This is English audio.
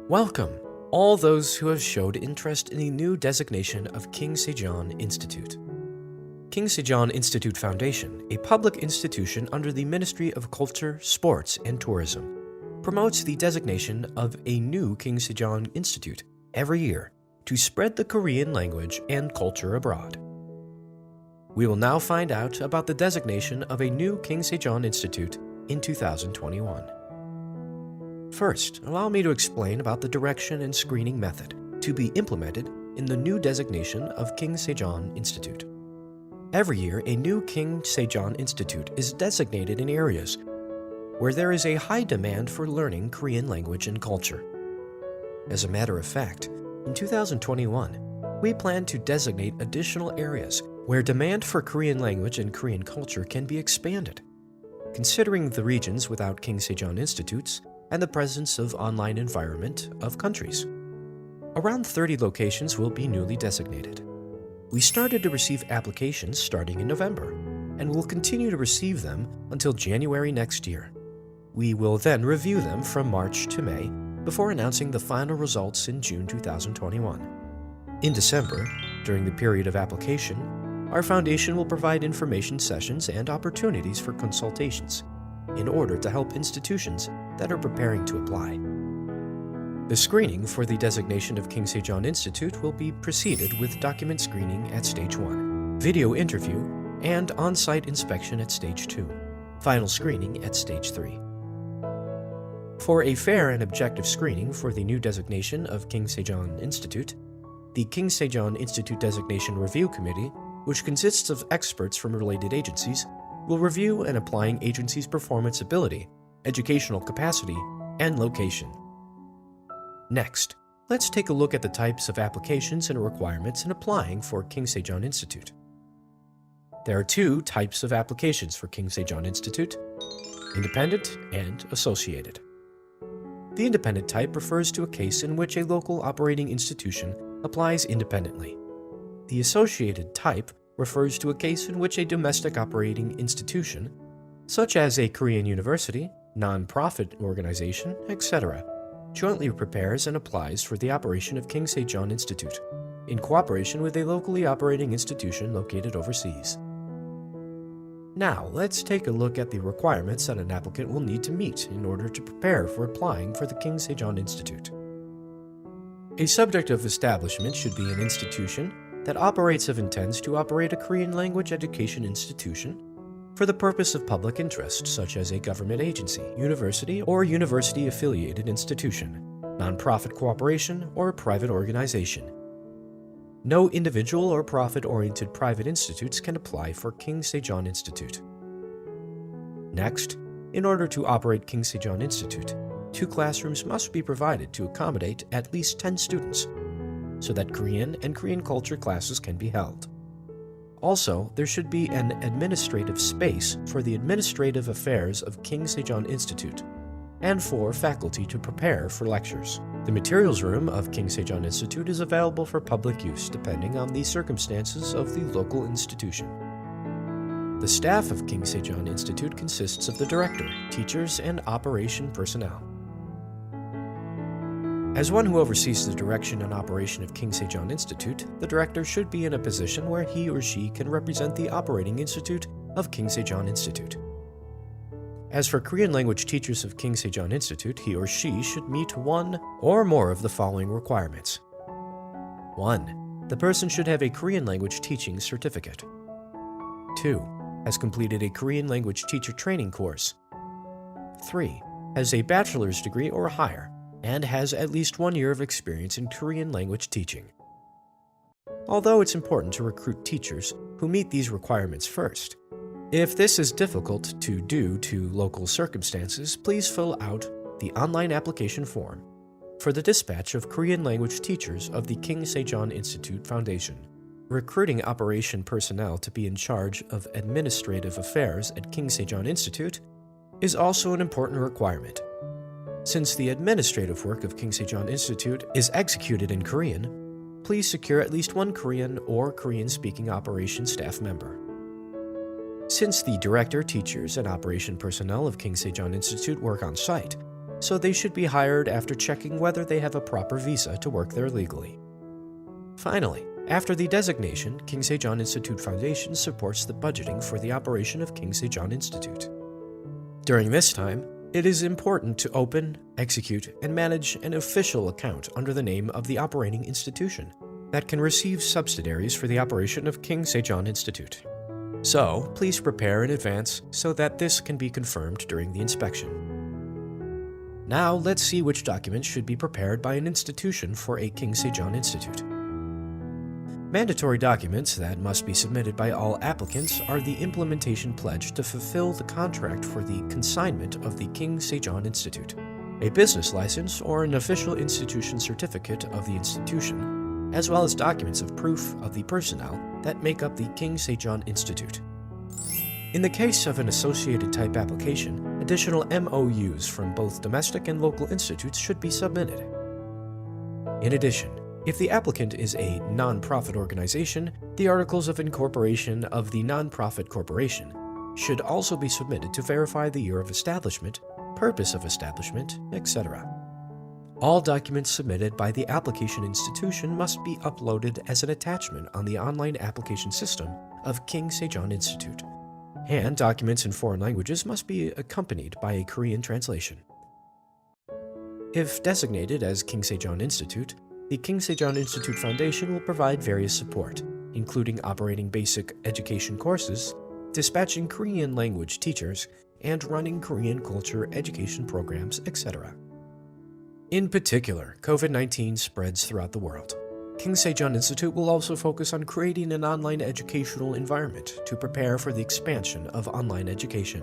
Welcome, all those who have showed interest in the new designation of King Sejong Institute. King Sejong Institute Foundation, a public institution under the Ministry of Culture, Sports, and Tourism, promotes the designation of a new King Sejong Institute every year to spread the Korean language and culture abroad. We will now find out about the designation of a new King Sejong Institute in 2021. First, allow me to explain about the direction and screening method to be implemented in the new designation of King Sejong Institute. Every year, a new King Sejong Institute is designated in areas where there is a high demand for learning Korean language and culture. As a matter of fact, in 2021, we plan to designate additional areas where demand for Korean language and Korean culture can be expanded. Considering the regions without King Sejong Institutes, and the presence of online environment of countries. Around 30 locations will be newly designated. We started to receive applications starting in November, and will continue to receive them until January next year. We will then review them from March to May before announcing the final results in June 2021. In December, during the period of application, our foundation will provide information sessions and opportunities for consultations in order to help institutions that are preparing to apply. The screening for the designation of King Sejong Institute will be preceded with document screening at Stage 1, video interview, and on-site inspection at Stage 2, final screening at Stage 3. For a fair and objective screening for the new designation of King Sejong Institute, the King Sejong Institute Designation Review Committee, which consists of experts from related agencies, will review an applying agency's performance ability, educational capacity, and location. Next, let's take a look at the types of applications and requirements in applying for King Sejong Institute. There are two types of applications for King Sejong Institute: independent and associated. The independent type refers to a case in which a local operating institution applies independently. The associated type refers to a case in which a domestic operating institution, such as a Korean university, non-profit organization, etc., jointly prepares and applies for the operation of King Sejong Institute, in cooperation with a locally operating institution located overseas. Now, let's take a look at the requirements that an applicant will need to meet in order to prepare for applying for the King Sejong Institute. A subject of establishment should be an institution that operates or intends to operate a Korean language education institution for the purpose of public interest, such as a government agency, university, or university-affiliated institution, nonprofit corporation, or private organization. No individual or profit-oriented private institutes can apply for King Sejong Institute. Next, in order to operate King Sejong Institute, 2 classrooms must be provided to accommodate at least 10 students, so that Korean and Korean culture classes can be held. Also, there should be an administrative space for the administrative affairs of King Sejong Institute and for faculty to prepare for lectures. The materials room of King Sejong Institute is available for public use depending on the circumstances of the local institution. The staff of King Sejong Institute consists of the director, teachers, and operation personnel. As one who oversees the direction and operation of King Sejong Institute, the director should be in a position where he or she can represent the operating institute of King Sejong Institute. As for Korean language teachers of King Sejong Institute, he or she should meet one or more of the following requirements. 1. The person should have a Korean language teaching certificate. 2. Has completed a Korean language teacher training course. 3. Has a bachelor's degree or higher, and has at least 1 year of experience in Korean language teaching. Although it's important to recruit teachers who meet these requirements first, if this is difficult to do to local circumstances, please fill out the online application form for the dispatch of Korean language teachers of the King Sejong Institute Foundation. Recruiting operation personnel to be in charge of administrative affairs at King Sejong Institute is also an important requirement. Since the administrative work of King Sejong Institute is executed in Korean, please secure at least 1 Korean or Korean-speaking operation staff member. Since the director, teachers, and operation personnel of King Sejong Institute work on site, so they should be hired after checking whether they have a proper visa to work there legally. Finally, after the designation, King Sejong Institute Foundation supports the budgeting for the operation of King Sejong Institute. During this time, it is important to open, execute, and manage an official account under the name of the operating institution that can receive subsidiaries for the operation of King Sejong Institute. So, please prepare in advance so that this can be confirmed during the inspection. Now, let's see which documents should be prepared by an institution for a King Sejong Institute. Mandatory documents that must be submitted by all applicants are the implementation pledge to fulfill the contract for the consignment of the King Sejong Institute, a business license or an official institution certificate of the institution, as well as documents of proof of the personnel that make up the King Sejong Institute. In the case of an associated type application, additional MOUs from both domestic and local institutes should be submitted. In addition, if the applicant is a non-profit organization, the articles of incorporation of the non-profit corporation should also be submitted to verify the year of establishment, purpose of establishment, etc. All documents submitted by the application institution must be uploaded as an attachment on the online application system of King Sejong Institute, and documents in foreign languages must be accompanied by a Korean translation. If designated as King Sejong Institute, the King Sejong Institute Foundation will provide various support, including operating basic education courses, dispatching Korean language teachers, and running Korean culture education programs, etc. In particular, COVID-19 spreads throughout the world. King Sejong Institute will also focus on creating an online educational environment to prepare for the expansion of online education.